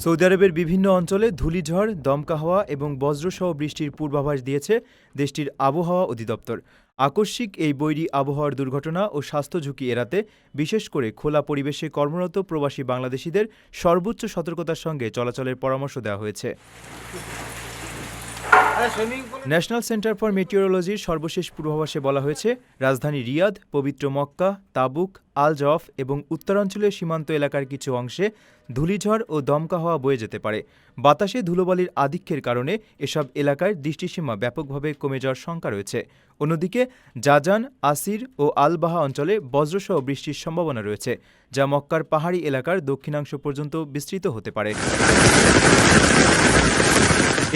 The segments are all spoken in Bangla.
সৌদি আরবের বিভিন্ন অঞ্চলে ধূলিঝড়, দমকা হাওয়া এবং বজ্রসহ বৃষ্টির পূর্বাভাস দিয়েছে দেশটির আবহাওয়া অধিদপ্তর। আকস্মিক এই বৈরী আবহাওয়ার দুর্ঘটনা ও স্বাস্থ্য ঝুঁকি এড়াতে বিশেষ করে খোলা পরিবেশে কর্মরত প্রবাসী বাংলাদেশিদের সর্বোচ্চ সতর্কতার সঙ্গে চলাচলের পরামর্শ দেওয়া হয়েছে। ন্যাশনাল সেন্টার ফর মেটিওরোলজির সর্বশেষ পূর্বাভাসে বলা হয়েছে, রাজধানী রিয়াদ, পবিত্র মক্কা, তাবুক, আল জওফ এবং উত্তরাঞ্চলের সীমান্ত এলাকার কিছু অংশে ধূলিঝড় ও দমকা হাওয়া বয়ে যেতে পারে। বাতাসে ধুলোবালির আধিক্যের কারণে এসব এলাকায় দৃষ্টিসীমা ব্যাপকভাবে কমে যাওয়ার শঙ্কা রয়েছে। অন্যদিকে জাজান, আসির ও আল বাহা অঞ্চলে বজ্রসহ বৃষ্টির সম্ভাবনা রয়েছে, যা মক্কার পাহাড়ি এলাকার দক্ষিণাংশ পর্যন্ত বিস্তৃত হতে পারে।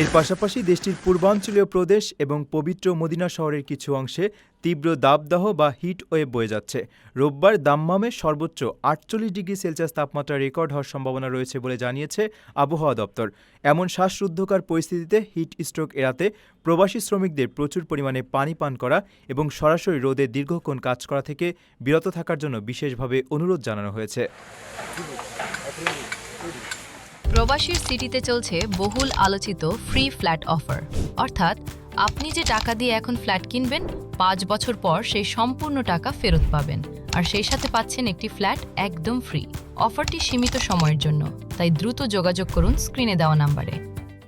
এর পাশাপাশি দেশটির পূর্বাঞ্চলীয় প্রদেশ এবং পবিত্র মদিনা শহরের কিছু অংশে তীব্র দাবদাহ বা হিট ওয়েভ বয়ে যাচ্ছে। রোববার দাম্মামে সর্বোচ্চ ৪৮ ডিগ্রি সেলসিয়াস তাপমাত্রা রেকর্ড হওয়ার সম্ভাবনা রয়েছে বলে জানিয়েছে আবহাওয়া দপ্তর। এমন শ্বাসরুদ্ধকর পরিস্থিতিতে হিট স্ট্রোক এড়াতে প্রবাসী শ্রমিকদের প্রচুর পরিমাণে পানি পান করা এবং সরাসরি রোদে দীর্ঘক্ষণ কাজ করা থেকে বিরত থাকার জন্য বিশেষভাবে অনুরোধ জানানো হয়েছে। প্রবাসীর সিটিতে চলছে বহুল আলোচিত ফ্রি ফ্ল্যাট অফার, অর্থাৎ আপনি যে টাকা দিয়ে এখন ফ্ল্যাট কিনবেন ৫ বছর পর সেই সম্পূর্ণ টাকা ফেরত পাবেন, আর সেই সাথে পাচ্ছেন একটি ফ্ল্যাট একদম ফ্রি। অফারটি সীমিত সময়ের জন্য, তাই দ্রুত যোগাযোগ করুন স্ক্রিনে দেওয়া নাম্বারে।